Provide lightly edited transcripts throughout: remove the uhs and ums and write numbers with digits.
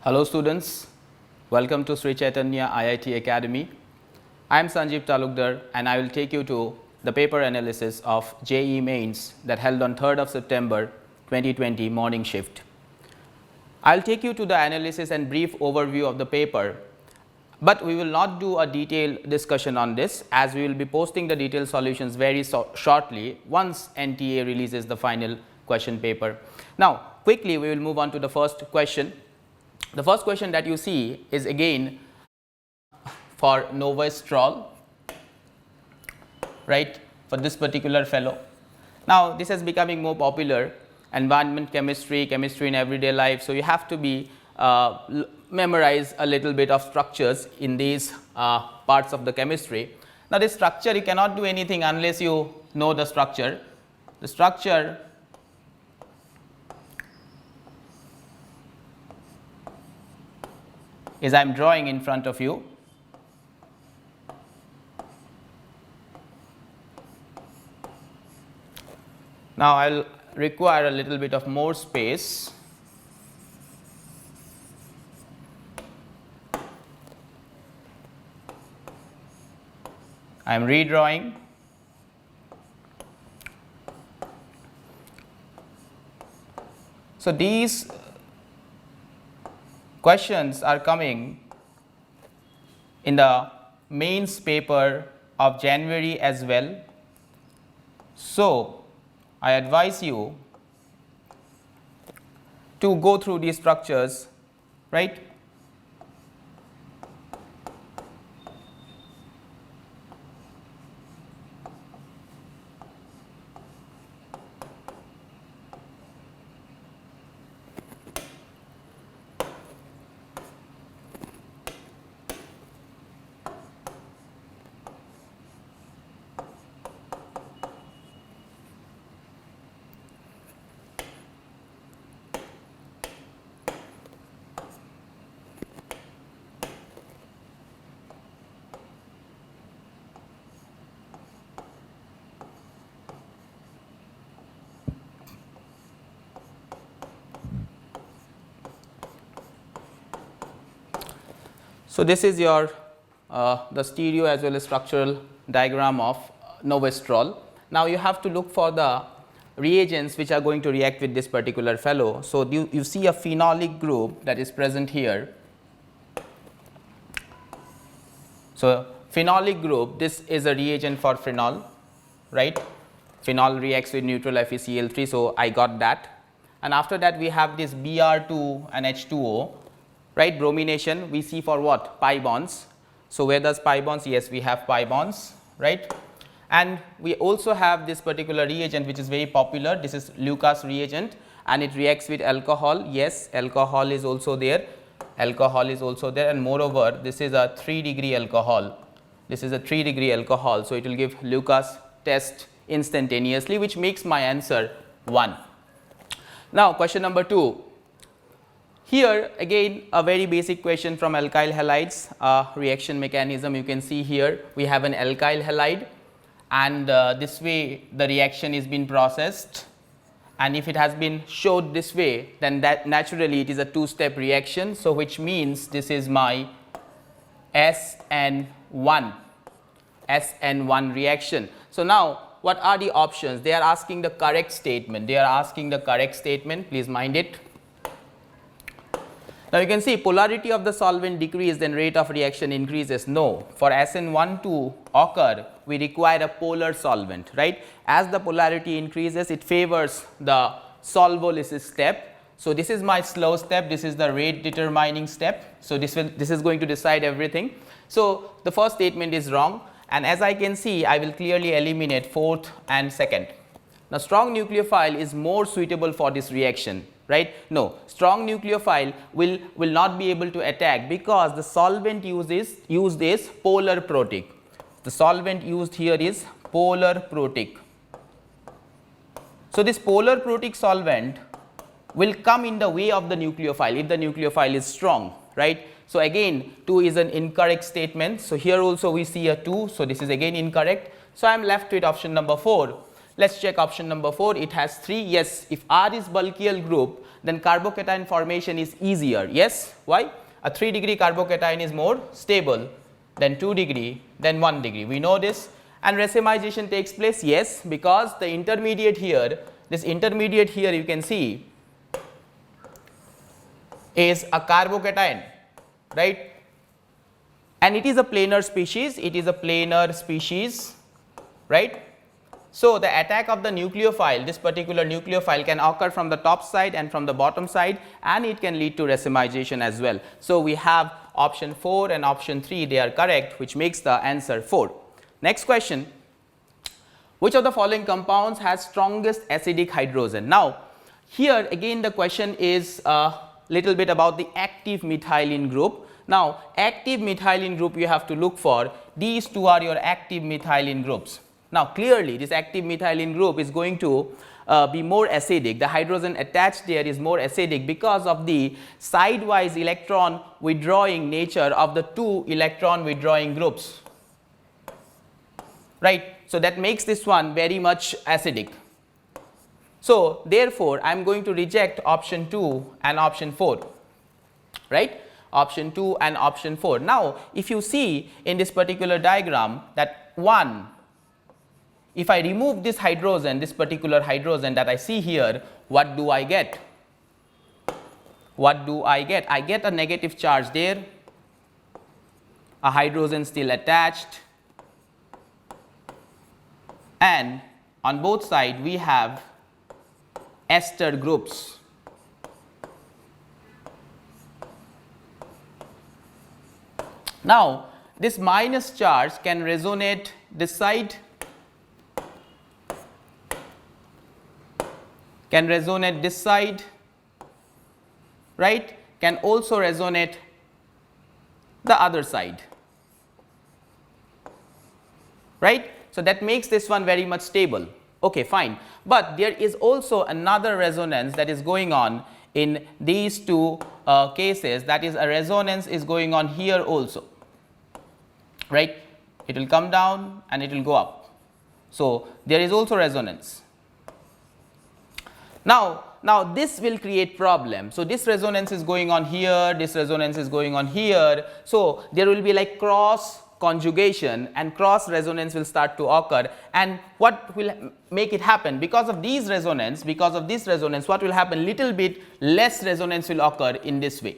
Hello students, welcome to Sri Chaitanya IIT Academy. I am Sanjeev Talukdar and I will take you to the paper analysis of JEE mains that held on 3rd of September 2020 morning shift. I will take you to the analysis and brief overview of the paper, but we will not do a detailed discussion on this as we will be posting the detailed solutions very shortly once NTA releases the final question paper. Now quickly we will move on to the first question. The first question that you see is again for Nomenclature, right, for this particular fellow. Now this is becoming more popular, environment chemistry, chemistry in everyday life. So you have to be memorize a little bit of structures in these parts of the chemistry. Now this structure you cannot do anything unless you know the structure. The structure is I am drawing in front of you. Now I will require a little bit of more space. I am redrawing. So these questions are coming in the mains paper of January as well. So I advise you to go through these structures, right. So this is your the stereo as well as structural diagram of Nomenclature. Now you have to look for the reagents which are going to react with this particular fellow. So you see a phenolic group that is present here. So phenolic group, this is a reagent for phenol, right. Phenol reacts with neutral FeCl3, so I got that. And after that we have this Br2 and H2O. Right, bromination we see for what? Pi bonds. So where does pi bonds? Yes, we have pi bonds, right. And we also have this particular reagent which is very popular. This is Lucas reagent and it reacts with alcohol. Yes, alcohol is also there. Alcohol is also there, and moreover this is a 3-degree alcohol. This is a 3-degree alcohol. So it will give Lucas test instantaneously, which makes my answer 1. Now question number 2. Here again a very basic question from alkyl halides, reaction mechanism. You can see here we have an alkyl halide and this way the reaction is being processed, and if it has been showed this way then that naturally it is a 2-step reaction. So which means this is my SN1 reaction. So now what are the options? They are asking the correct statement. Please mind it. Now you can see polarity of the solvent decreased then rate of reaction increases. No, for SN1 to occur we require a polar solvent, right. As the polarity increases it favors the solvolysis step. So this is my slow step, this is the rate determining step. So this is going to decide everything. So the first statement is wrong, and as I can see I will clearly eliminate 4th and 2nd. Now strong nucleophile is more suitable for this reaction, right. No, strong nucleophile will not be able to attack because the solvent used is polar protic. The solvent used here is polar protic. So this polar protic solvent will come in the way of the nucleophile if the nucleophile is strong, right. So again 2 is an incorrect statement. So here also we see a 2. So this is again incorrect. So I am left with option number 4. Let's check option number 4. It has 3. Yes, if R is bulkier group, then carbocation formation is easier. Yes, why? A 3 degree carbocation is more stable than 2 degree, then 1 degree. We know this. And racemization takes place. Yes, because the intermediate here, this intermediate here you can see is a carbocation, right? And it is a planar species. It is a planar species, right? So the attack of the nucleophile, this particular nucleophile, can occur from the top side and from the bottom side, and it can lead to racemization as well. So we have option 4 and option 3, they are correct, which makes the answer 4. Next question, which of the following compounds has strongest acidic hydrogen? Now here again the question is a little bit about the active methylene group. Now active methylene group you have to look for, these two are your active methylene groups. Now clearly this active methylene group is going to be more acidic. The hydrogen attached there is more acidic because of the sidewise electron withdrawing nature of the two electron withdrawing groups, right. So that makes this one very much acidic. So therefore I am going to reject option 2 and option 4, right, option 2 and option 4. Now if you see in this particular diagram that 1, if I remove this hydrogen, this particular hydrogen that I see here, what do I get? What do I get? I get a negative charge there, a hydrogen still attached, and on both sides we have ester groups. Now this minus charge can resonate this side, can resonate this side, right, can also resonate the other side, right. So that makes this one very much stable. Okay, fine, but there is also another resonance that is going on in these two cases, that is a resonance is going on here also, right. It will come down and it will go up. So there is also resonance. Now this will create problem. So this resonance is going on here, this resonance is going on here. So there will be like cross conjugation and cross resonance will start to occur. And what will make it happen? Because of these resonance, because of this resonance, what will happen? Little bit less resonance will occur in this way.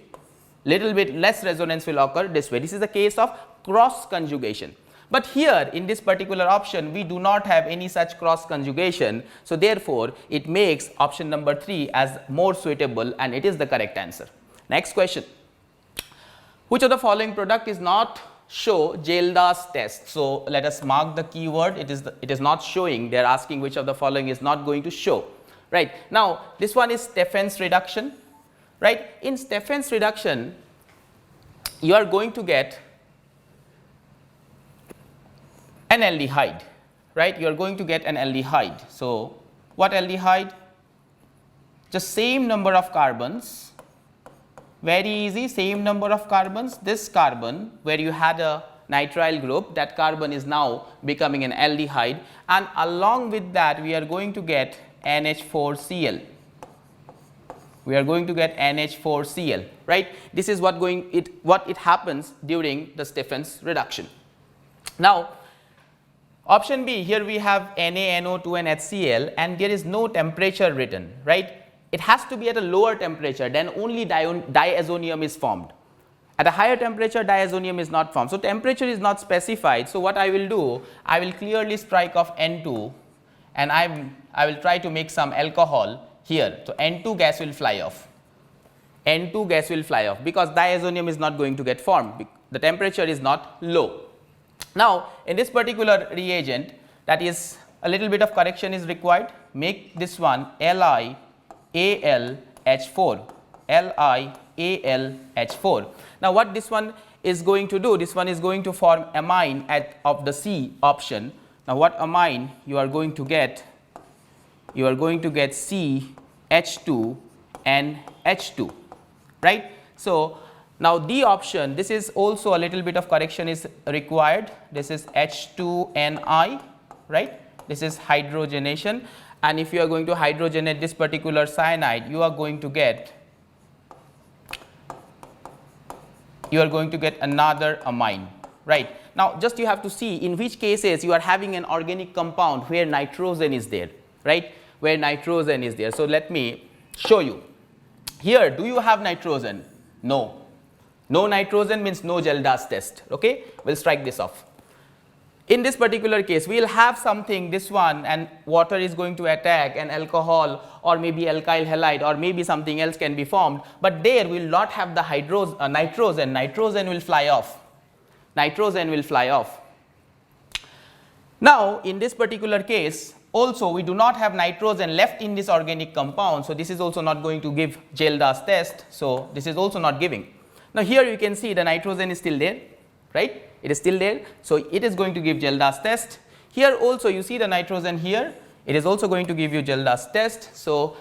Little bit less resonance will occur this way. This is a case of cross conjugation. But here in this particular option we do not have any such cross conjugation. So therefore it makes option number 3 as more suitable, and it is the correct answer. Next question, which of the following product is not show Kjeldahl's test? So let us mark the keyword, it is not showing. They are asking which of the following is not going to show, right. Now this one is Stephen's reduction, right. In Stephen's reduction you are going to get an aldehyde, right. You are going to get an aldehyde. So what aldehyde? Just same number of carbons, very easy, same number of carbons. This carbon where you had a nitrile group, that carbon is now becoming an aldehyde, and along with that we are going to get NH4Cl. We are going to get NH4Cl, right. This is what it happens during the Stephen's reduction. Now option B, here we have Na, NO2 and HCl, and there is no temperature written, right. It has to be at a lower temperature, then only diazonium is formed. At a higher temperature diazonium is not formed. So temperature is not specified. So what I will do, I will clearly strike off N2 and I will try to make some alcohol here. So N2 gas will fly off. N2 gas will fly off because diazonium is not going to get formed. The temperature is not low. Now in this particular reagent, that is a little bit of correction is required. Make this one LiAlH4, LiAlH4. Now what this one is going to do, this one is going to form amine of the C option. Now what amine you are going to get? You are going to get CH2 and H2, right. So now D option, this is also a little bit of correction is required. This is H2Ni, right. this is hydrogenation, and if you are going to hydrogenate this particular cyanide, you are going to get another amine, right. Now, just you have to see in which cases you are having an organic compound where nitrogen is there, right, where nitrogen is there. So, let me show you. Here, do you have nitrogen? No. No nitrogen means no Kjeldahl's test, okay. We will strike this off. In this particular case, we will have something, this one, and water is going to attack, and alcohol or maybe alkyl halide or maybe something else can be formed, but there we will not have the nitrogen. Nitrogen will fly off. Nitrogen will fly off. Now, in this particular case, also we do not have nitrogen left in this organic compound, so this is also not going to give Kjeldahl's test. So, this is also not giving. Now, here you can see the nitrogen is still there, right. It is still there. So, it is going to give Kjeldahl's test. Here also you see the nitrogen here, it is also going to give you Kjeldahl's test. So,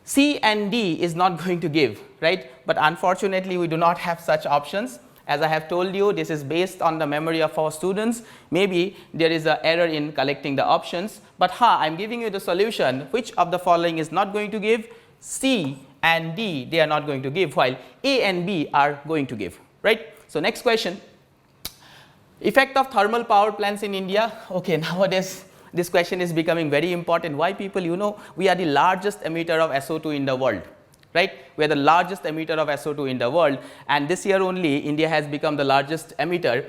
C and D is not going to give, right, but unfortunately we do not have such options. As I have told you, this is based on the memory of our students. Maybe there is an error in collecting the options, but I am giving you the solution. Which of the following is not going to give? C and D, they are not going to give, while A and B are going to give, right. So, next question. Effect of thermal power plants in India. Okay, nowadays this question is becoming very important. Why, people? You know, we are the largest emitter of SO2 in the world, right. We are the largest emitter of SO2 in the world, and this year only India has become the largest emitter.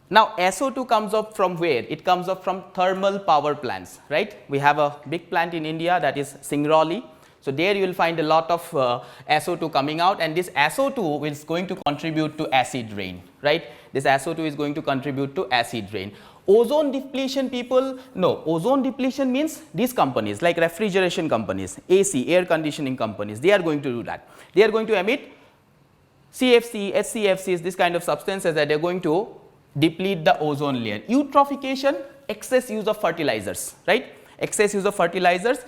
Now, SO2 comes up from where? It comes up from thermal power plants, right. We have a big plant in India, that is Singrauli. So, there you will find a lot of SO2 coming out, and this SO2 is going to contribute to acid rain, right. This SO2 is going to contribute to acid rain. Ozone depletion, people? No, ozone depletion means these companies like refrigeration companies, AC, air conditioning companies, they are going to do that. They are going to emit CFC, HCFCs, this kind of substances that they are going to deplete the ozone layer. Eutrophication, excess use of fertilizers, right. Excess use of fertilizers,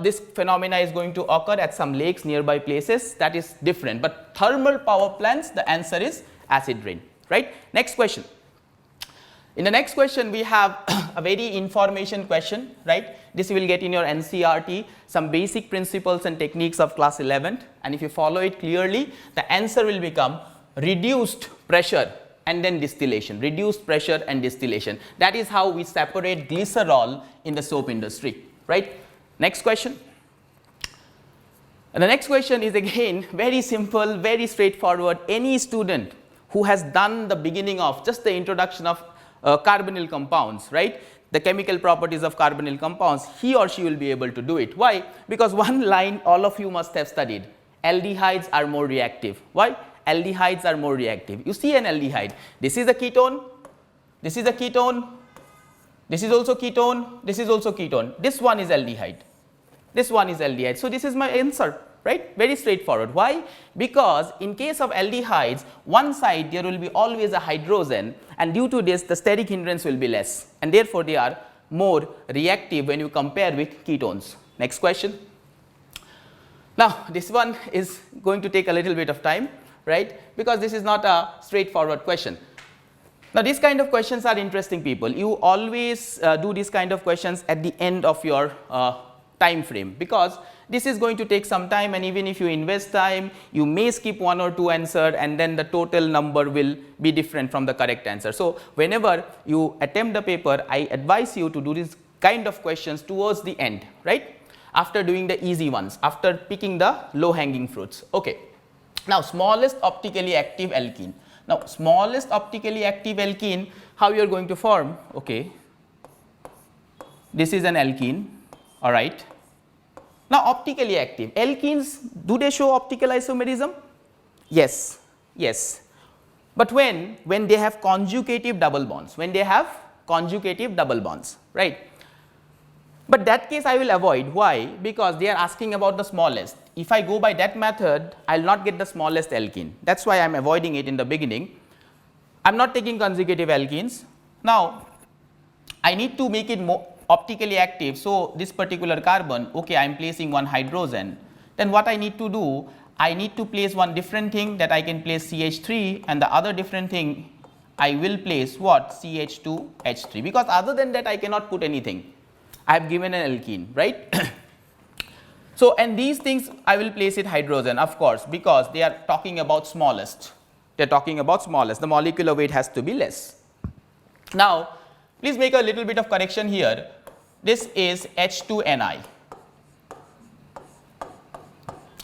this phenomena is going to occur at some lakes, nearby places, that is different, but thermal power plants, the answer is acid rain, right. Next question. In the next question, we have a very information question, right. This you will get in your NCERT, some basic principles and techniques of class 11, and if you follow it clearly, the answer will become reduced pressure and then distillation, reduced pressure and distillation. That is how we separate glycerol in the soap industry, right. Next question. And the next question is again very simple, very straightforward. Any student who has done the beginning of just the introduction of carbonyl compounds, right, the chemical properties of carbonyl compounds, he or she will be able to do it. Why? Because one line all of you must have studied, aldehydes are more reactive. Why? Aldehydes are more reactive. You see an aldehyde, this is a ketone, this is a ketone, this is also ketone, this is also ketone, this one is aldehyde, this one is aldehyde. So, this is my answer, right, very straightforward. Why? Because in case of aldehydes, one side there will be always a hydrogen, and due to this the steric hindrance will be less, and therefore they are more reactive when you compare with ketones. Next question. Now, this one is going to take a little bit of time, right, because this is not a straightforward question. Now, these kind of questions are interesting, people. You always do these kind of questions at the end of your time frame, because this is going to take some time, and even if you invest time, you may skip one or two answers, and then the total number will be different from the correct answer. So, whenever you attempt the paper, I advise you to do this kind of questions towards the end, right, after doing the easy ones, after picking the low hanging fruits. Okay. Now, smallest optically active alkene. Now, smallest optically active alkene, how you are going to form? Okay, this is an alkene, all right. Now, optically active alkenes, do they show optical isomerism? Yes, yes, but when they have conjugative double bonds, when they have conjugative double bonds, right. But that case I will avoid. Why? Because they are asking about the smallest. If I go by that method, I will not get the smallest alkene. That is why I am avoiding it in the beginning. I am not taking conjugative alkenes. Now, I need to make it more optically active. So, this particular carbon, okay, I am placing one hydrogen. Then what I need to do? I need to place one different thing, that I can place CH3, and the other different thing I will place what? CH2H3, because other than that I cannot put anything. I have given an alkene, right. So, and these things I will place it hydrogen, of course, because they are talking about smallest. They are talking about smallest. The molecular weight has to be less. Now, please make a little bit of correction here. This is H2Ni.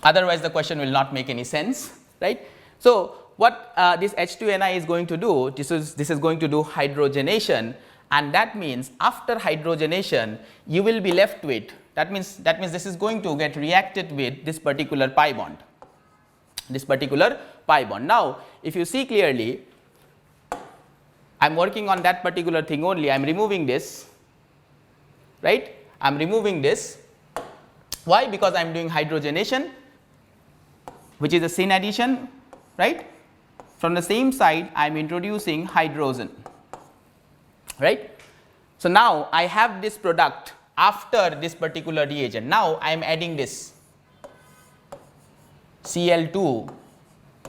Otherwise, the question will not make any sense, right. So, what this H2Ni is going to do, this is going to do hydrogenation, and that means after hydrogenation you will be left with, that means this is going to get reacted with this particular pi bond, Now, if you see clearly, I am working on that particular thing only, I am removing this, right, I am removing this. Why? Because I am doing hydrogenation, which is a syn addition, right. From the same side I am introducing hydrogen, right. So, now I have this product after this particular reagent. Now, I am adding this Cl2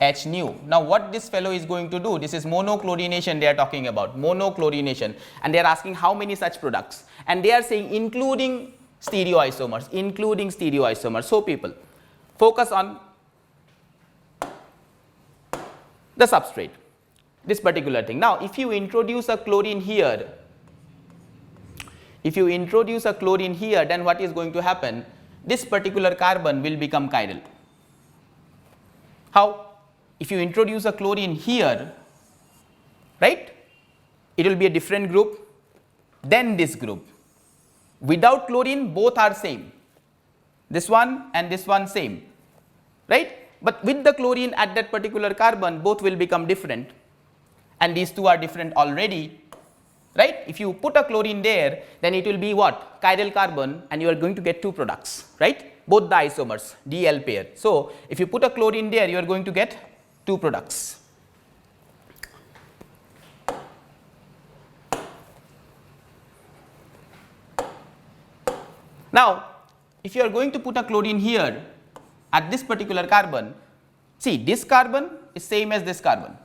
H nu. Now, what this fellow is going to do, this is monochlorination they are talking about, monochlorination, and they are asking how many such products, and they are saying including stereoisomers, So, people focus on the substrate, this particular thing. Now, if you introduce a chlorine here, then what is going to happen? This particular carbon will become chiral. How? If you introduce a chlorine here, right, it will be a different group than this group. Without chlorine, both are same, this one and this one same, right. But with the chlorine at that particular carbon, both will become different, and these two are different already, right. If you put a chlorine there, then it will be what? Chiral carbon, and you are going to get two products, right, both the isomers, DL pair. So, if you put a chlorine there, you are going to get two products. Now, if you are going to put a chlorine here at this particular carbon, see, this carbon is same as this carbon,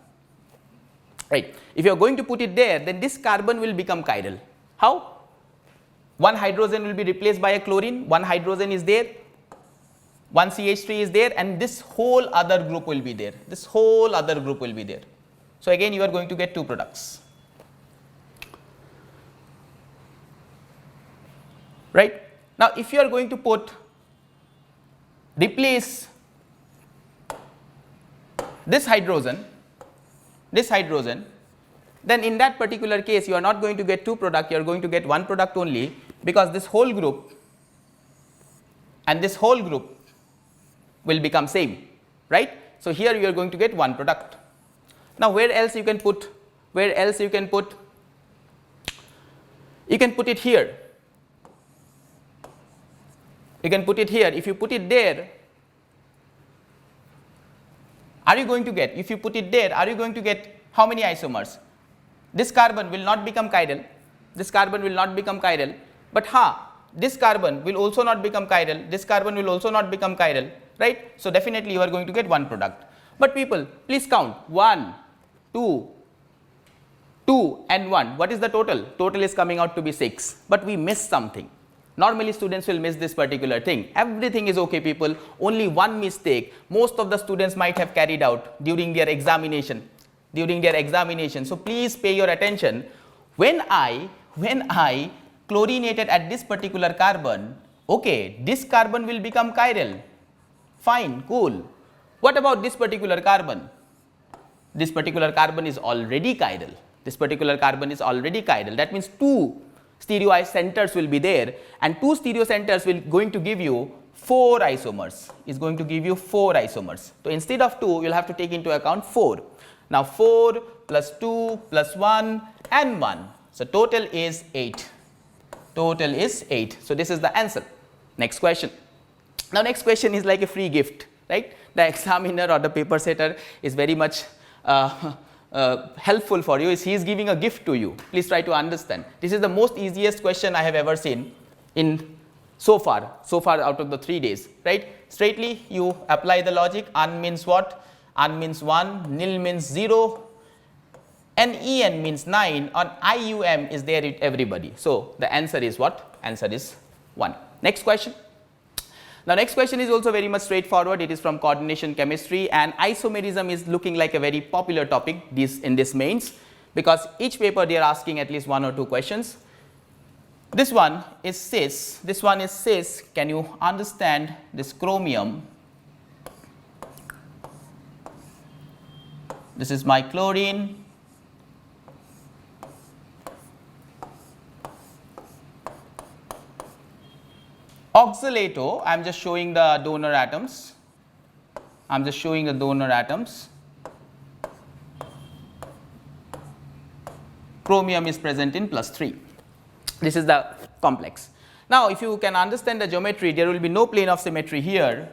right. If you are going to put it there, then this carbon will become chiral. How? One hydrogen will be replaced by a chlorine, one hydrogen is there, one CH3 is there, and this whole other group will be there, So, again you are going to get two products, right. Now, if you are going to replace this hydrogen, then in that particular case you are not going to get two products, you are going to get one product only, because this whole group and this whole group will become same, right. So, here you are going to get one product. Now, where else you can put? You can put it here. If you put it there, are you going to get, if you put it there, are you going to get how many isomers? This carbon will not become chiral, but this carbon will also not become chiral, this carbon will also not become chiral, right. So, definitely you are going to get one product. But people, please count 1, 2, 2 and 1. What is the total? Total is coming out to be 6, but we missed something. Normally students will miss this particular thing. Everything is okay, people, only one mistake most of the students might have carried out during their examination. So, please pay your attention. When I chlorinated at this particular carbon, okay, this carbon will become chiral, fine, cool. What about this particular carbon? This particular carbon is already chiral. That means two stereoisomer centers will be there, and two stereo centers will going to give you 4 isomers, So, instead of 2, you will have to take into account 4. Now, 4 plus 2 plus 1 and 1. So, total is 8. So, this is the answer. Next question. Now, next question is like a free gift, right. The examiner or the paper setter is very much helpful for you. He is giving a gift to you. Please try to understand. This is the most easiest question I have ever seen in so far out of the 3 days, right. Straightly you apply the logic. Un means what? Un means 1, nil means 0, and en means 9, and ium is there with everybody. So, the answer is what? answer is 1. Next question. Now, next question is also very much straightforward. It is from coordination chemistry, and isomerism is looking like a very popular topic in this mains, because each paper they are asking at least 1 or 2 questions. This one is cis. This one is cis. Can you understand this chromium? This is my chlorine. Oxalato, I am just showing the donor atoms. I am just showing the donor atoms. Chromium is present in +3. This is the complex. Now, if you can understand the geometry, there will be no plane of symmetry here.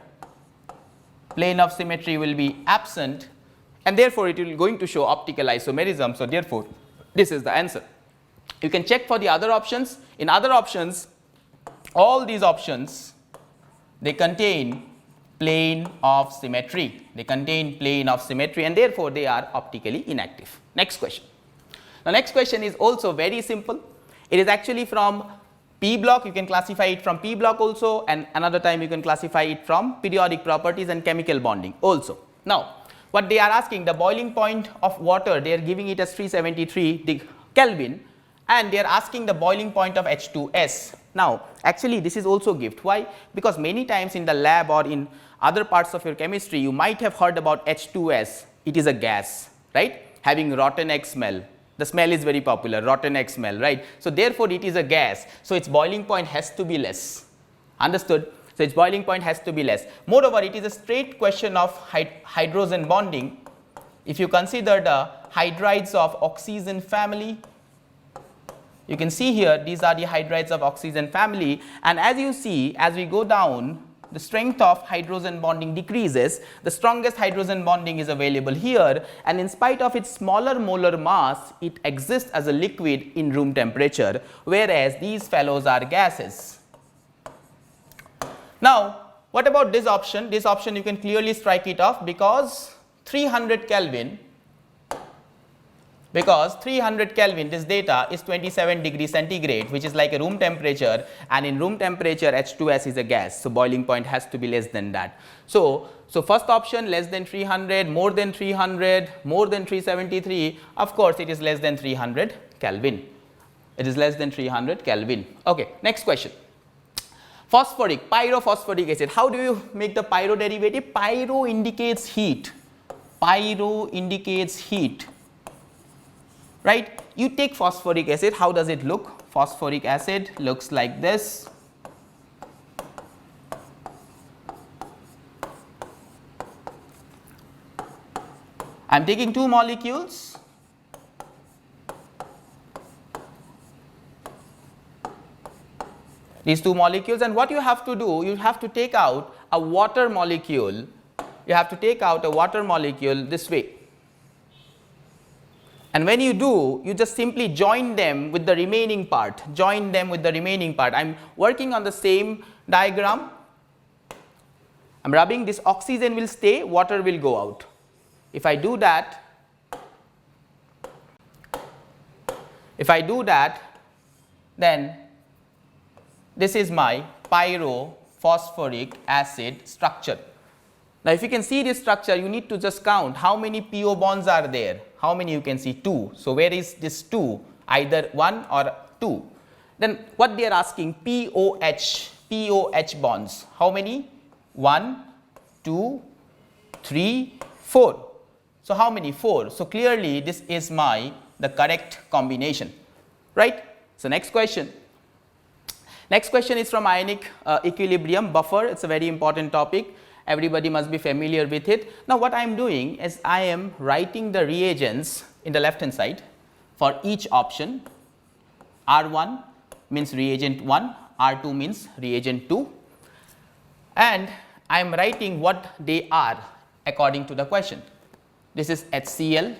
Plane of symmetry will be absent, and therefore it will going to show optical isomerism. So, therefore, this is the answer. You can check for the other options. In other options, all these options, they contain plane of symmetry. They contain plane of symmetry, and therefore they are optically inactive. Next question. The next question is also very simple. It is actually from P block. You can classify it from P block also, and another time you can classify it from periodic properties and chemical bonding also. Now, what they are asking, the boiling point of water, they are giving it as 373 Kelvin, and they are asking the boiling point of H2S. Now, actually this is also gift. Why? Because many times in the lab or in other parts of your chemistry, you might have heard about H2S. It is a gas, right, having rotten egg smell. The smell is very popular, rotten egg smell, right. So, therefore, it is a gas. So, its boiling point has to be less. Understood? So, its boiling point has to be less. Moreover, it is a straight question of hydrogen bonding. If you consider the hydrides of oxygen family, you can see here these are the hydrides of oxygen family, and as you see, as we go down, the strength of hydrogen bonding decreases. The strongest hydrogen bonding is available here, and in spite of its smaller molar mass, it exists as a liquid in room temperature, whereas these fellows are gases. Now, what about this option? This option you can clearly strike it off, because 300 Kelvin, this data is 27 degrees centigrade, which is like a room temperature, and in room temperature H2S is a gas. So, boiling point has to be less than that. So first option less than 300, more than 300, more than 373, of course, it is less than 300 Kelvin. It is less than 300 Kelvin. Okay, next question. Phosphoric, pyrophosphoric acid. How do you make the pyro derivative? Pyro indicates heat. Pyro indicates heat. Right, you take phosphoric acid, how does it look? Phosphoric acid looks like this. I am taking 2 molecules. These 2 molecules, and what you have to do, you have to take out a water molecule. You have to take out a water molecule this way. And when you do, you just simply join them with the remaining part, join them with the remaining part. I am working on the same diagram. I am rubbing, this oxygen will stay, water will go out. If I do that, then this is my pyrophosphoric acid structure. Now, if you can see this structure, you need to just count how many PO bonds are there. How many you can see? 2. So, where is this 2? Either 1 or 2. Then what they are asking, POH bonds. How many? 1, 2, 3, 4. So, how many? 4. So, clearly this is the correct combination, right. So, next question. Next question is from ionic equilibrium buffer. It is a very important topic. Everybody must be familiar with it. Now, what I am doing is I am writing the reagents in the left hand side for each option. R1 means reagent 1, R2 means reagent 2, and I am writing what they are according to the question. This is HCl,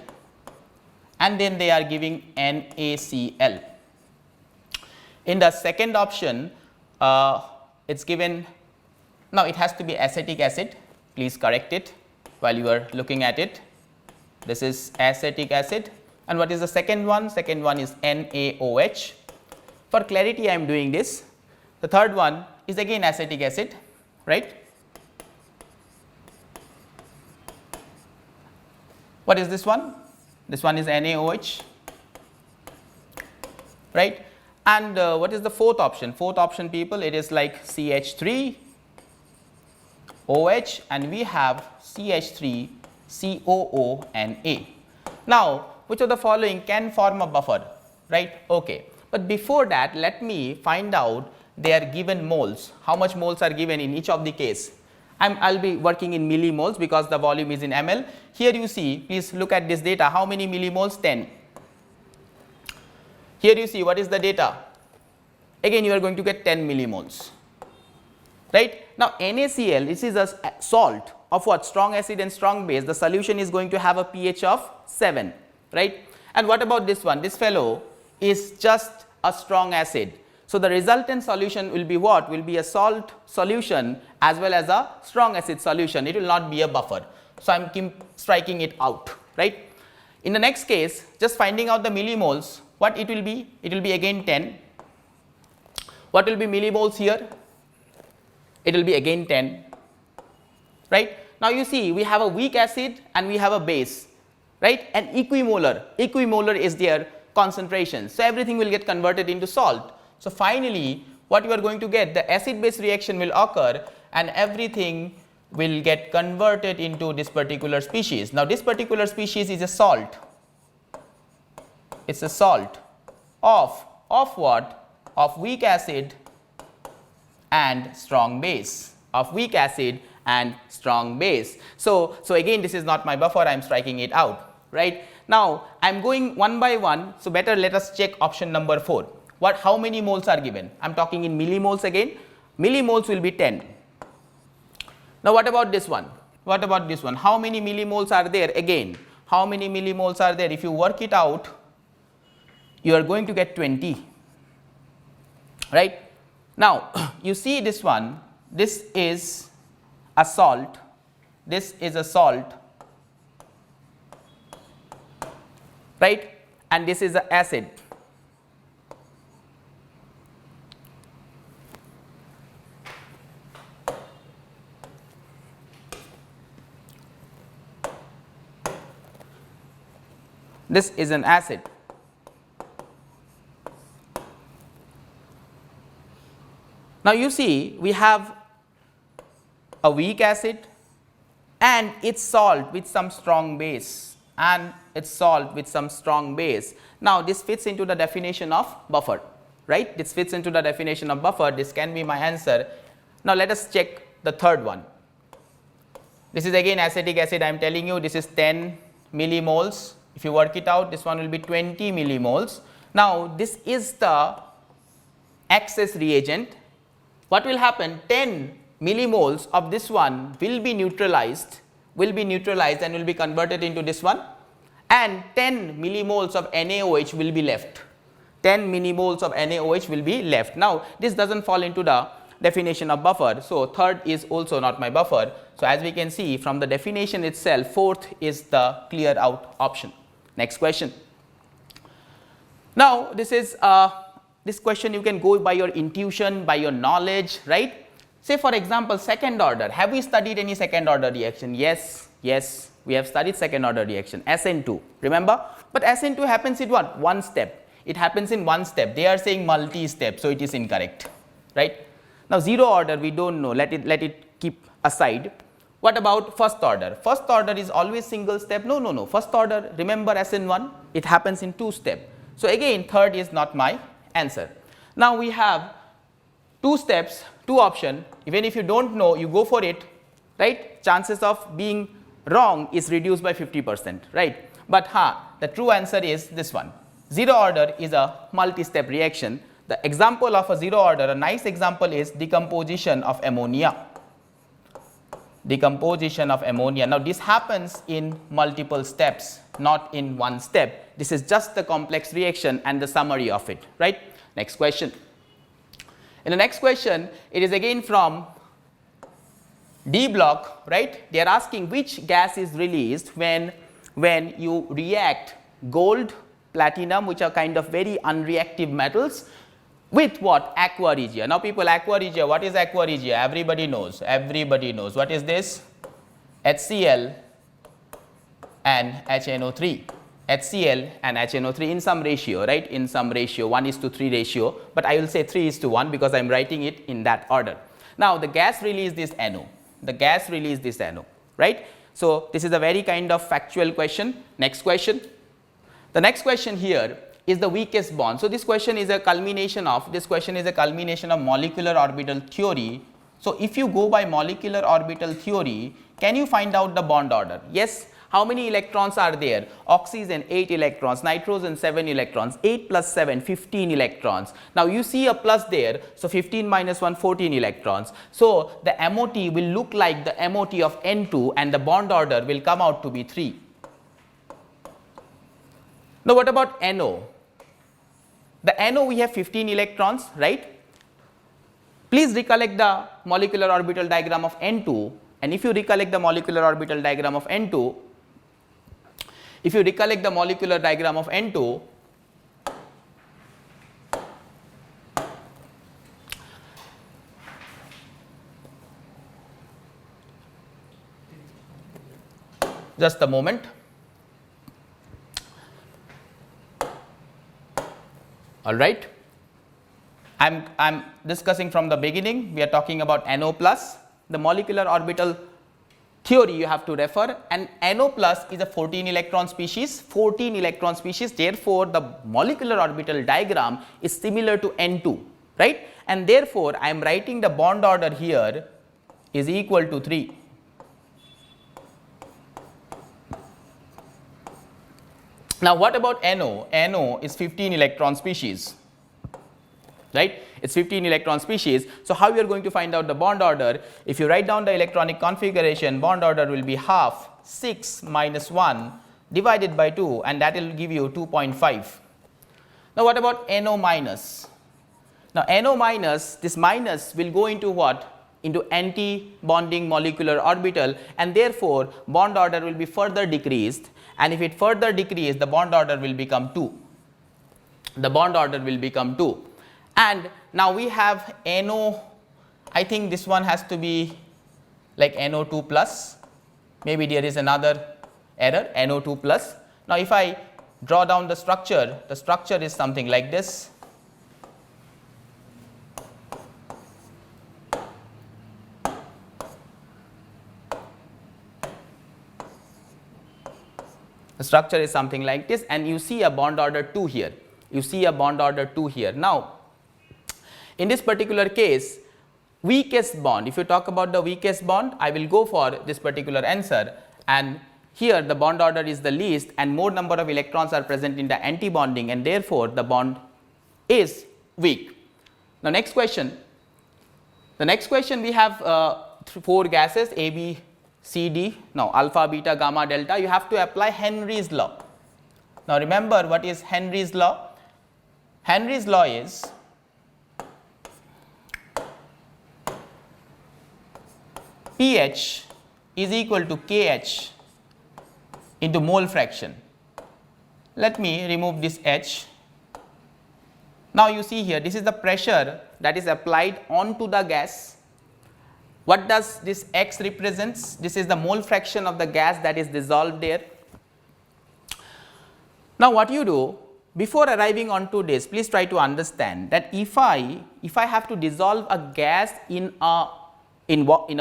and then they are giving NaCl. In the second option, it is given. Now, it has to be acetic acid, please correct it while you are looking at it. This is acetic acid, and what is the second one? Second one is NaOH. For clarity, I am doing this. The third one is again acetic acid, right. What is this one? This one is NaOH, right. And what is the fourth option? Fourth option, people, it is like CH3 OH, and we have CH3 COO and A. Now, which of the following can form a buffer, right? Okay. But before that, let me find out their given moles. How much moles are given in each of the case? I'll be working in millimoles because the volume is in ml. Here you see, please look at this data. How many millimoles? 10. Here you see what is the data. Again, you are going to get 10 millimoles, right. Now, NaCl, this is a salt of what? Strong acid and strong base. The solution is going to have a pH of 7, right. And what about this one? This fellow is just a strong acid. So, the resultant solution will be what? Will be a salt solution as well as a strong acid solution. It will not be a buffer. So, I am striking it out, right. In the next case, just finding out the millimoles, what it will be? It will be again 10. What will be millimoles here? It will be again 10, right. Now, you see we have a weak acid and we have a base, right, and equimolar is their concentration. So, everything will get converted into salt. So, finally, what you are going to get, the acid base reaction will occur and everything will get converted into this particular species. Now, this particular species is a salt. It is a salt of what? Of weak acid and strong base, of weak acid and strong base. So, again this is not my buffer, I am striking it out, right. Now, I am going one by one. So, better let us check option number 4. How many moles are given? I am talking in millimoles again. Millimoles will be 10. Now, what about this one? What about this one? How many millimoles are there? Again, how many millimoles are there? If you work it out, you are going to get 20, right. Now, you see this one, this is a salt, this is a salt, right, and this is an acid. This is an acid. Now, you see we have a weak acid and its salt with some strong base, and its salt with some strong base. Now, this fits into the definition of buffer, right. This fits into the definition of buffer. This can be my answer. Now, let us check the third one. This is again acetic acid. I am telling you this is 10 millimoles. If you work it out, this one will be 20 millimoles. Now, this is the excess reagent. What will happen? 10 millimoles of this one will be neutralized and will be converted into this one, and 10 millimoles of NaOH will be left. 10 millimoles of NaOH will be left. Now, this does not fall into the definition of buffer. So, third is also not my buffer. So, as we can see from the definition itself, fourth is the clear out option. Next question. Now, this is this question you can go by your intuition, by your knowledge, right. Say for example, second order. Have we studied any second order reaction? Yes, we have studied second order reaction, SN2, remember. But SN2 happens in what? One step. It happens in one step. They are saying multi-step, so it is incorrect, right. Now, zero order we do not know, let it keep aside. What about first order? First order is always single step. No. First order, remember SN1, it happens in 2 step. So, again third is not my answer. Now, we have 2 steps, 2 option. Even if you do not know, you go for it, right. Chances of being wrong is reduced by 50%, right. But the true answer is this one. Zero order is a multi-step reaction. The example of a zero order, a nice example is decomposition of ammonia. Decomposition of ammonia. Now, this happens in multiple steps, not in one step. This is just the complex reaction and the summary of it, right. Next question. In the next question, it is again from D block, right. They are asking which gas is released when you react gold, platinum, which are kind of very unreactive metals, with what? Aqua regia. Now people, aqua regia, what is aqua regia? Everybody knows, what is this? HCl and HNO3, HCl and HNO3 in some ratio, right, in some ratio, 1:3 ratio, but I will say 3:1 because I am writing it in that order. Now the gas release this NO, right. So this is a very kind of factual question. Next question. The next question here is the weakest bond. So this question is a culmination of molecular orbital theory. So if you go by molecular orbital theory, can you find out the bond order? Yes. How many electrons are there? Oxygen 8 electrons, nitrogen 7 electrons, 8 plus 7, 15 electrons. Now you see a plus there, so 15 minus 1, 14 electrons. So the MOT will look like the MOT of N2 and the bond order will come out to be 3. Now what about NO? The NO we have 15 electrons, right? Please recollect the molecular orbital diagram of N2, and if you recollect the molecular orbital diagram of N2, just a moment. All right. I'm discussing from the beginning. We are talking about NO plus. The molecular orbital theory you have to refer, and NO plus is a 14 electron species, therefore the molecular orbital diagram is similar to N2, right, and therefore I am writing the bond order here is equal to 3. Now what about NO? NO is 15 electron species, right, it's 15 electron species. So how we are going to find out the bond order? If you write down the electronic configuration, bond order will be half 6 minus 1 divided by 2, and that will give you 2.5. Now what about NO minus? Now NO minus, this minus will go into what? Into anti-bonding molecular orbital, and therefore bond order will be further decreased, and if it further decreases, the bond order will become 2. And now we have NO, I think this one has to be like NO2 plus, maybe there is another error, NO2 plus. Now if I draw down the structure is something like this. The structure is something like this, and you see a bond order 2 here. Now in this particular case, weakest bond, if you talk about the weakest bond, I will go for this particular answer, and here the bond order is the least and more number of electrons are present in the anti-bonding, and therefore the bond is weak. Now next question. The next question, we have 4 gases A, B, C, D. Now alpha, beta, gamma, delta, you have to apply Henry's law. Now remember what is Henry's law? Henry's law is pH is equal to KH into mole fraction. Let me remove this H. Now you see here, this is the pressure that is applied onto the gas. What does this X represents? This is the mole fraction of the gas that is dissolved there. Now what you do, before arriving onto this, please try to understand that if I have to dissolve a gas in a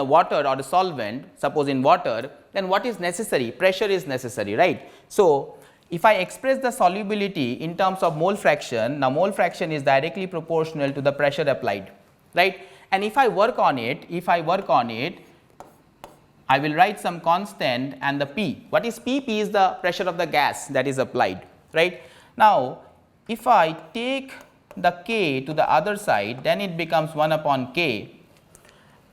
water or a solvent, suppose in water, then what is necessary? Pressure is necessary, right? So if I express the solubility in terms of mole fraction, now mole fraction is directly proportional to the pressure applied, right? And if I work on it, I will write some constant and the P. What is P? P is the pressure of the gas that is applied, right? Now if I take the K to the other side, then it becomes 1 upon K,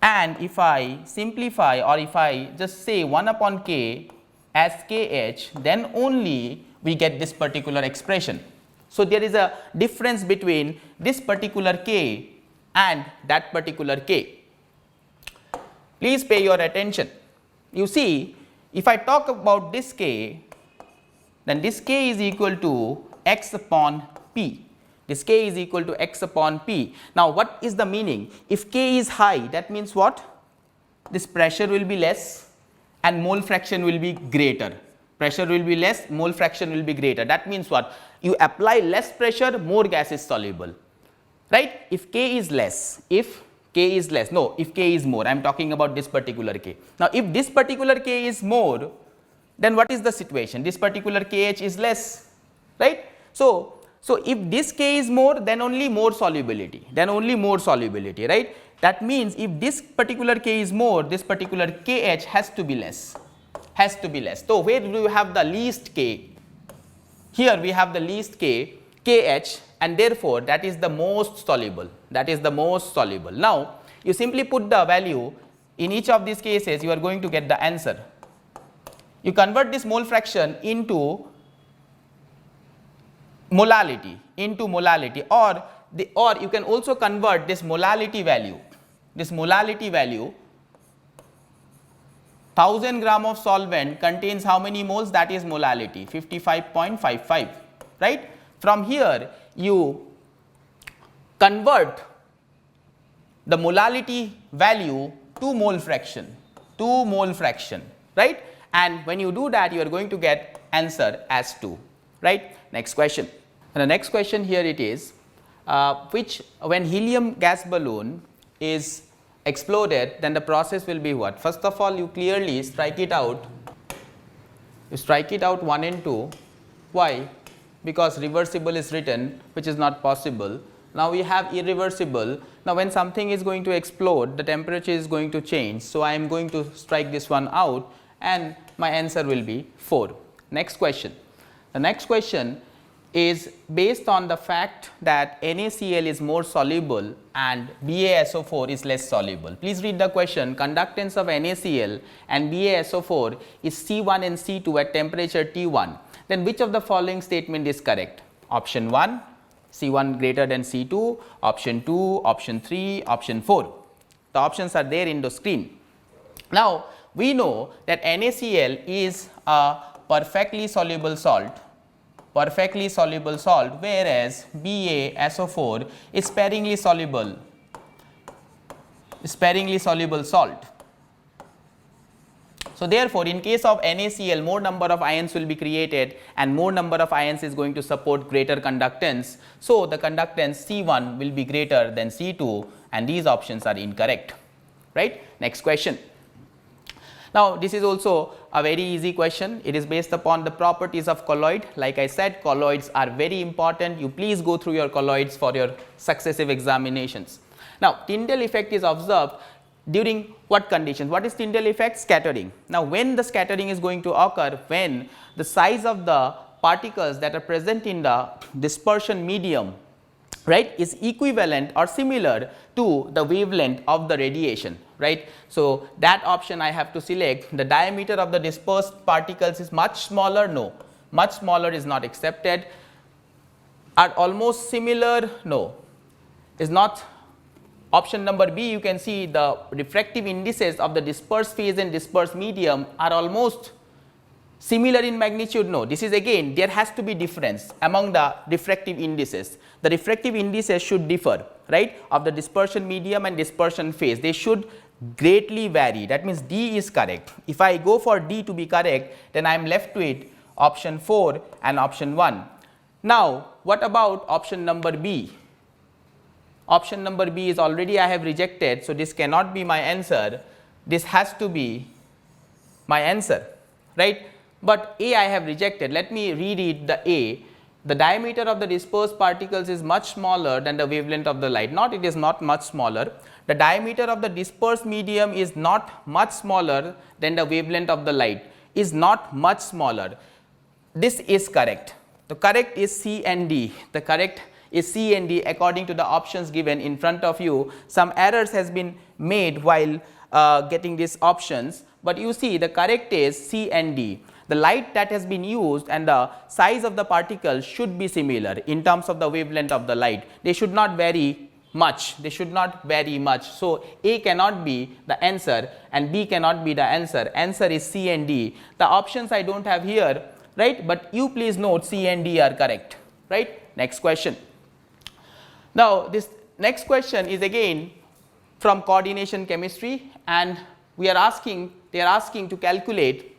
and if I simplify, or if I just say 1 upon K as KH, then only we get this particular expression. So there is a difference between this particular K and that particular K. Please pay your attention. You see, if I talk about this K, then this K is equal to X upon P. This K is equal to x upon P. Now, what is the meaning? If K is high, that means what? This pressure will be less and mole fraction will be greater. Pressure will be less, mole fraction will be greater. That means what? You apply less pressure, more gas is soluble, right? If K is less, if K is less, no, if K is more, I am talking about this particular K. Now, if this particular K is more, then what is the situation? This particular KH is less, right? So if this K is more, then only more solubility, right? That means if this particular K is more, this particular KH has to be less, So where do you have the least K? Here we have the least K, KH, and therefore that is the most soluble, Now, you simply put the value in each of these cases, you are going to get the answer. You convert this mole fraction into molality, or you can also convert this molality value, 1000 gram of solvent contains how many moles? That is molality, 55.55, right? From here you convert the molality value to mole fraction, right? And when you do that, you are going to get answer as 2, right? Next question. And the next question here it is, when helium gas balloon is exploded, then the process will be what? First of all, you clearly strike it out. You strike it out 1 and 2. Why? Because reversible is written, which is not possible. Now we have irreversible. Now when something is going to explode, the temperature is going to change. So I am going to strike this one out and my answer will be 4. Next question. The next question is based on the fact that NaCl is more soluble and BaSO4 is less soluble. Please read the question. Conductance of NaCl and BaSO4 is C1 and C2 at temperature T1. Then which of the following statement is correct? Option 1, C1 greater than C2, option 2, option 3, option 4. The options are there in the screen. Now, we know that NaCl is a perfectly soluble salt, whereas BaSO4 is sparingly soluble salt. So therefore, in case of NaCl, more number of ions will be created and more number of ions is going to support greater conductance. So the conductance C1 will be greater than C2 and these options are incorrect, right? Next question. Now, this is also a very easy question. It is based upon the properties of colloid. Like I said, colloids are very important. You please go through your colloids for your successive examinations. Now, Tyndall effect is observed during what conditions? What is Tyndall effect? Scattering. Now, when the scattering is going to occur? When the size of the particles that are present in the dispersion medium, right, is equivalent or similar to the wavelength of the radiation, right. So, that option I have to select. The diameter of the dispersed particles is much smaller, no, much smaller is not accepted. Are almost similar, no, is not. Option number B, you can see the refractive indices of the dispersed phase and dispersed medium are almost similar in magnitude, no. This is again, there has to be difference among the refractive indices. The refractive indices should differ, right, of the dispersion medium and dispersion phase. They should greatly vary. That means D is correct. If I go for D to be correct, then I am left with option 4 and option 1. Now, what about option number B? Option number B is already I have rejected. So, this cannot be my answer. This has to be my answer, right. But A I have rejected. Let me reread the A. The diameter of the dispersed particles is much smaller than the wavelength of the light. Not, it is not much smaller. The diameter of the dispersed medium is not much smaller than the wavelength of the light, is not much smaller. This is correct. The correct is C and D. The correct is C and D according to the options given in front of you. Some errors has been made while getting these options, but you see the correct is C and D. The light that has been used and the size of the particle should be similar in terms of the wavelength of the light. They should not vary much. So, A cannot be the answer and B cannot be the answer. Answer is C and D. The options I do not have here, right, but you please note C and D are correct, right. Next question. Now, this next question is again from coordination chemistry, and they are asking to calculate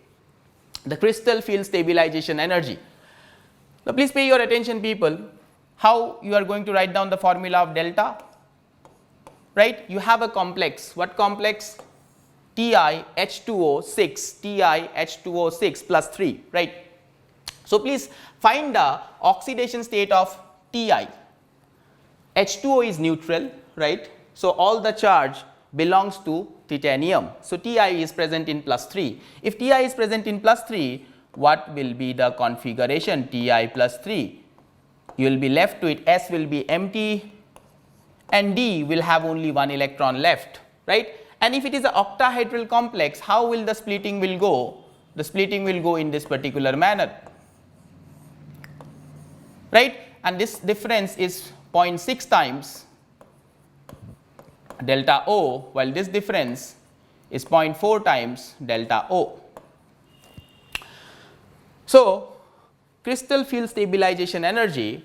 the crystal field stabilization energy. Now, please pay your attention, people, how you are going to write down the formula of delta, right? You have a complex, what complex? TiH2O6, TiH2O6 plus 3, right? So, please find the oxidation state of Ti. H2O is neutral, right? So, all the charge belongs to titanium. So, Ti is present in plus 3. If Ti is present in plus 3, what will be the configuration? Ti plus 3. You will be left to it, S will be empty and D will have only one electron left, right? And if it is an octahedral complex, how will the splitting will go? The splitting will go in this particular manner, right? And this difference is 0.6 times delta O, while this difference is 0.4 times delta O. So, crystal field stabilization energy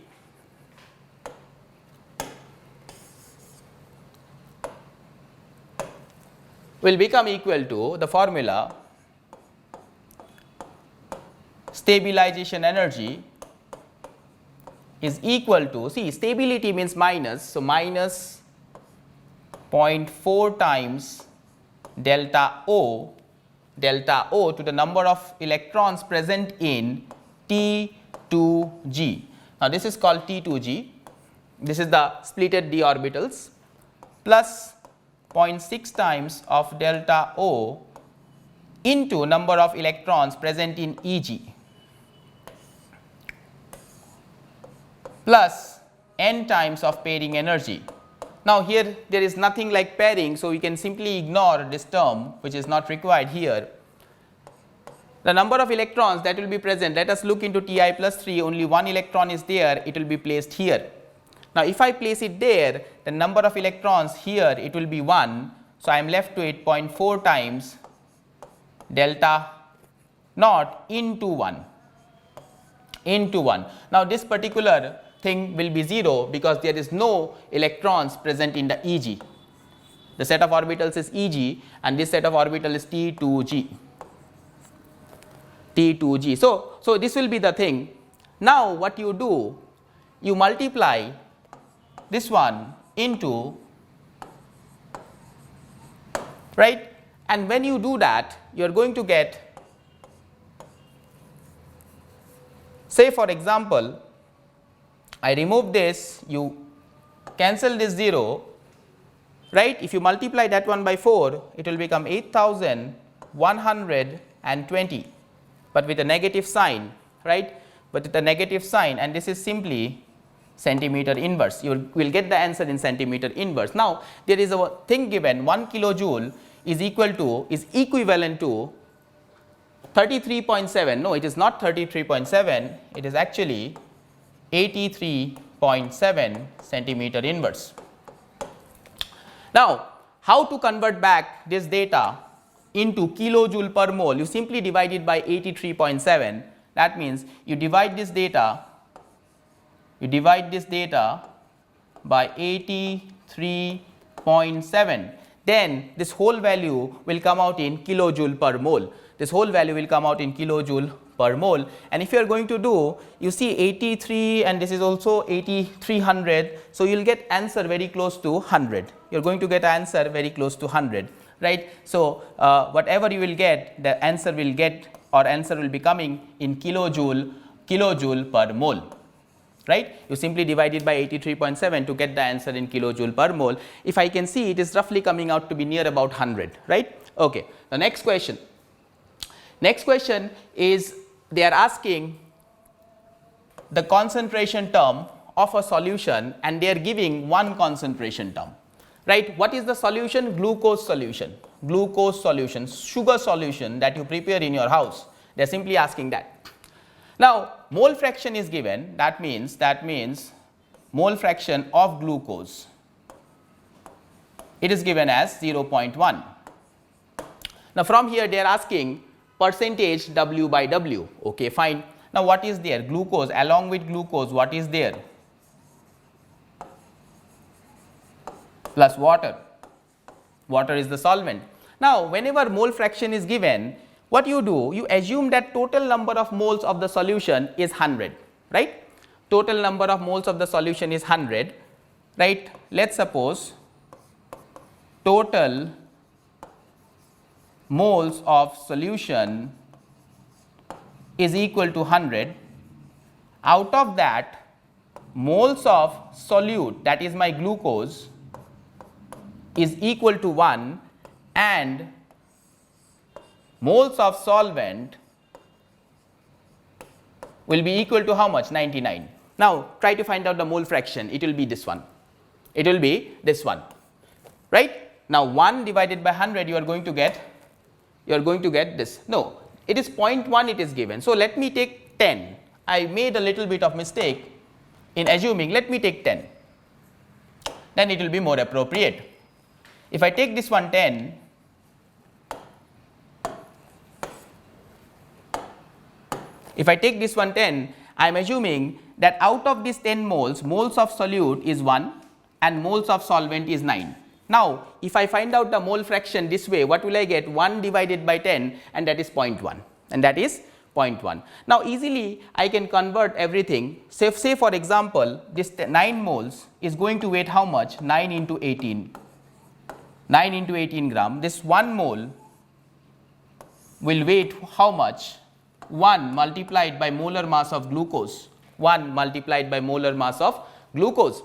will become equal to the formula stabilization energy is equal to, see, stability means minus, so minus 0.4 times delta O to the number of electrons present in T2G. Now, this is called T2G, this is the splitted d orbitals, plus 0.6 times of delta O into number of electrons present in EG, plus n times of pairing energy. Now, here there is nothing like pairing, so we can simply ignore this term which is not required here. The number of electrons that will be present, let us look into Ti plus 3, only one electron is there, it will be placed here. Now, if I place it there, the number of electrons here, it will be 1. So, I am left to it 0.4 times delta naught into 1. Now, this particular thing will be 0 because there is no electrons present in the EG. The set of orbitals is EG and this set of orbital is T2G. So, this will be the thing. Now, what you do? You multiply this one into, right, and when you do that, you are going to get, say for example, I remove this, you cancel this 0, right? If you multiply that one by 4, it will become 8120, but with a negative sign, right? But with a negative sign, and this is simply centimeter inverse. You will get the answer in centimeter inverse. Now, there is a thing given, 1 kilojoule is equivalent to 33.7. No, it is not 33.7. It is actually 83.7 centimeter inverse. Now, how to convert back this data into kilojoule per mole? You simply divide it by 83.7. That means you divide this data by 83.7, then this whole value will come out in kilojoule per mole. And if you are going to do, you see 83 and this is also 8300, so you will get answer very close to 100. You are going to get answer very close to 100, right? So, whatever you will get, the answer will be coming in kilojoule per mole. Right? You simply divide it by 83.7 to get the answer in kilojoule per mole. If I can see, it is roughly coming out to be near about 100, right? Okay. The next question is, they are asking the concentration term of a solution and they are giving one concentration term, right? What is the solution? Glucose solution, sugar solution that you prepare in your house. They are simply asking that. Now, mole fraction is given, that means mole fraction of glucose, it is given as 0.1. Now, from here they are asking percentage W by W, okay, fine. Now, what is there? Glucose, along with glucose, what is there? plus water. Water is the solvent. Now, whenever mole fraction is given, what you do? You assume that total number of moles of the solution is 100, right? Total number of moles of the solution is 100, right? Let us suppose total moles of solution is equal to 100. Out of that, moles of solute, that is my glucose, is equal to 1, and moles of solvent will be equal to how much? 99. Now, try to find out the mole fraction. It will be this one. It will be this one, right? Now, 1 divided by 100, you are going to get this. No, it is 0.1 it is given. So, let me take 10. I made a little bit of mistake in assuming. Let me take 10. Then it will be more appropriate. If I take this one 10, I am assuming that out of these 10 moles, moles of solute is 1 and moles of solvent is 9. Now, if I find out the mole fraction this way, what will I get? 1 divided by 10, and that is 0.1, and that is 0.1. Now, easily I can convert everything. Say for example, this 9 moles is going to weight how much? 9 into 18. 9 into 18 gram. This 1 mole will weight how much? 1 multiplied by molar mass of glucose. 1 multiplied by molar mass of glucose.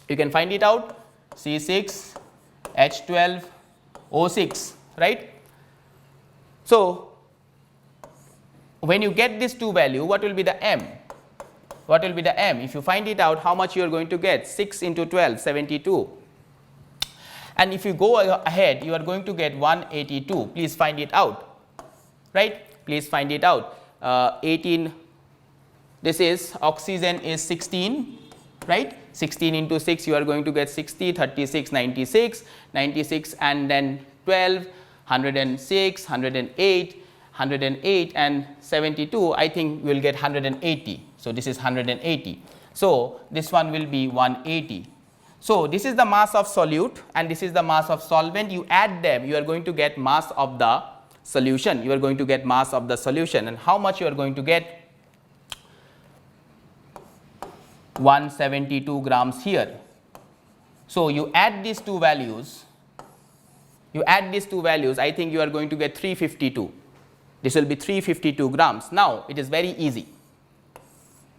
You can find it out. C6H12O6, right? So, when you get this 2 value, what will be the M? What will be the M? If you find it out, how much you are going to get? 6 into 12, 72. And if you go ahead, you are going to get 182. Please find it out, right? Please find it out. 18, this is oxygen is 16, right? 16 into 6, you are going to get 60, 36, 96, 96 and then 12, 106, 108, 108 and 72, I think we will get 180. So, this is 180. So, this one will be 180. So, this is the mass of solute and this is the mass of solvent. You add them, you are going to get mass of the solution. You are going to get mass of the solution, and how much you are going to get? 172 grams here. So, you add these two values, I think you are going to get 352. This will be 352 grams. Now, it is very easy.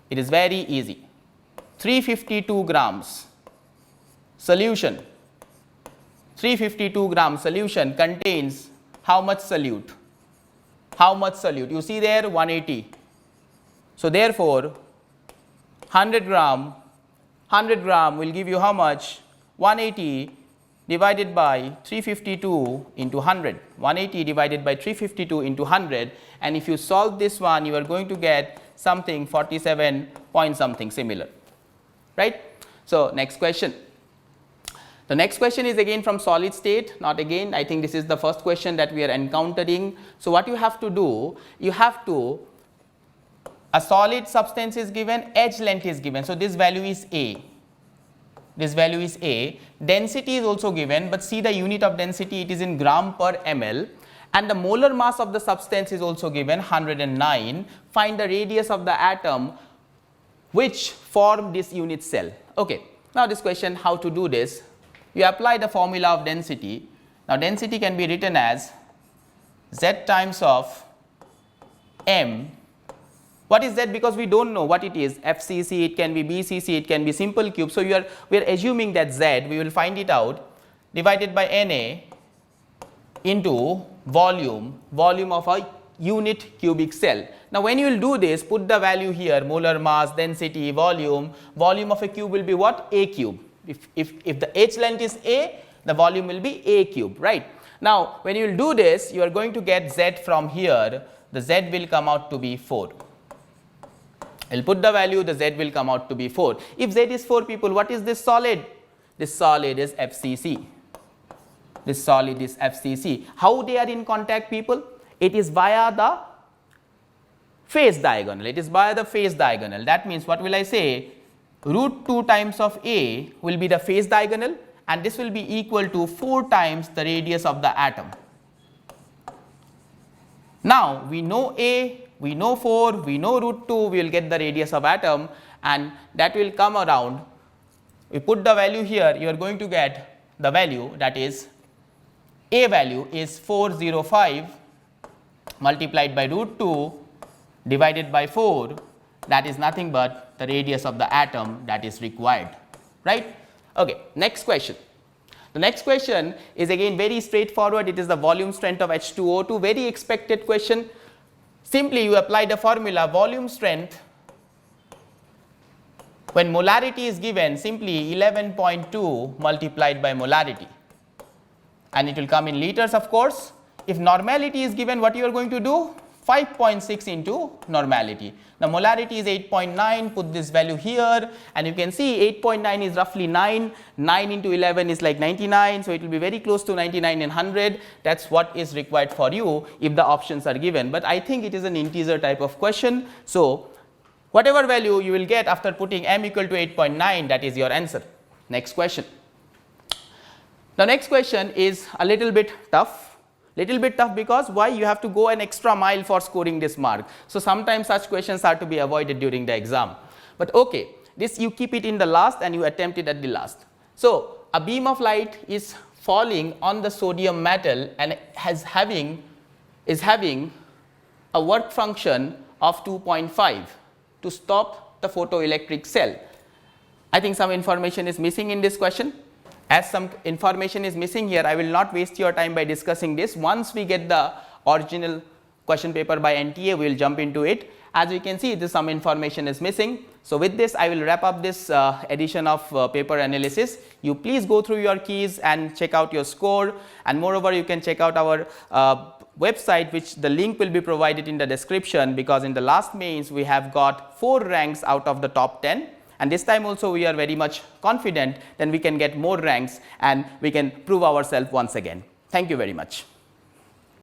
352 grams solution. 352 gram solution contains how much solute? You see there 180. So, therefore, 100 gram will give you how much? 180 divided by 352 into 100. 180 divided by 352 into 100, and if you solve this one, you are going to get something 47 point something similar, right? So, next question. The next question is again from solid state, not again, I think this is the first question that we are encountering. So, what you have to do, a solid substance is given, edge length is given. So, this value is A. Density is also given, but see the unit of density, it is in gram per ml, and the molar mass of the substance is also given 109. Find the radius of the atom which form this unit cell. Okay. Now, this question, how to do this? You apply the formula of density. Now, density can be written as Z times of M. What is Z? Because we do not know what it is. FCC, it can be BCC, it can be simple cube. So, we are assuming that Z, we will find it out, divided by Na into volume of a unit cubic cell. Now, when you will do this, put the value here, molar mass, density, volume of a cube will be what? A cube. If the H length is A, the volume will be A cube, right? Now, when you will do this, you are going to get Z from here, the Z will come out to be 4. I will put the value, the Z will come out to be 4. If Z is 4, people, what is this solid? This solid is FCC. How they are in contact, people? It is via the phase diagonal. That means, what will I say? Root 2 times of A will be the phase diagonal, and this will be equal to 4 times the radius of the atom. Now we know A, we know 4, we know root 2, we will get the radius of atom, and that will come around. We put the value here, you are going to get the value, that is A value is 405 multiplied by root 2 divided by 4, that is nothing but the radius of the atom that is required, right. Okay, next question. The next question is again very straightforward. It is the volume strength of H2O2, very expected question. Simply you apply the formula volume strength when molarity is given, simply 11.2 multiplied by molarity, and it will come in liters of course. If normality is given, what you are going to do? 5.6 into normality. Now molarity is 8.9, put this value here, and you can see 8.9 is roughly 9, 9 into 11 is like 99, so it will be very close to 99 in 100. That is what is required for you if the options are given, but I think it is an integer type of question. So whatever value you will get after putting m equal to 8.9, that is your answer. Next question. The next question is a little bit tough. Because why? You have to go an extra mile for scoring this mark. So sometimes such questions are to be avoided during the exam, but okay, this you keep it in the last and you attempt it at the last. So a beam of light is falling on the sodium metal and is having a work function of 2.5 to stop the photoelectric cell. I think some information is missing in this question. As some information is missing here, I will not waste your time by discussing this. Once we get the original question paper by NTA, we will jump into it. As you can see, some information is missing. So with this, I will wrap up this edition of paper analysis. You please go through your keys and check out your score, and moreover you can check out our website, which the link will be provided in the description, because in the last mains we have got 4 ranks out of the top 10. And this time also we are very much confident that we can get more ranks and we can prove ourselves once again. Thank you very much.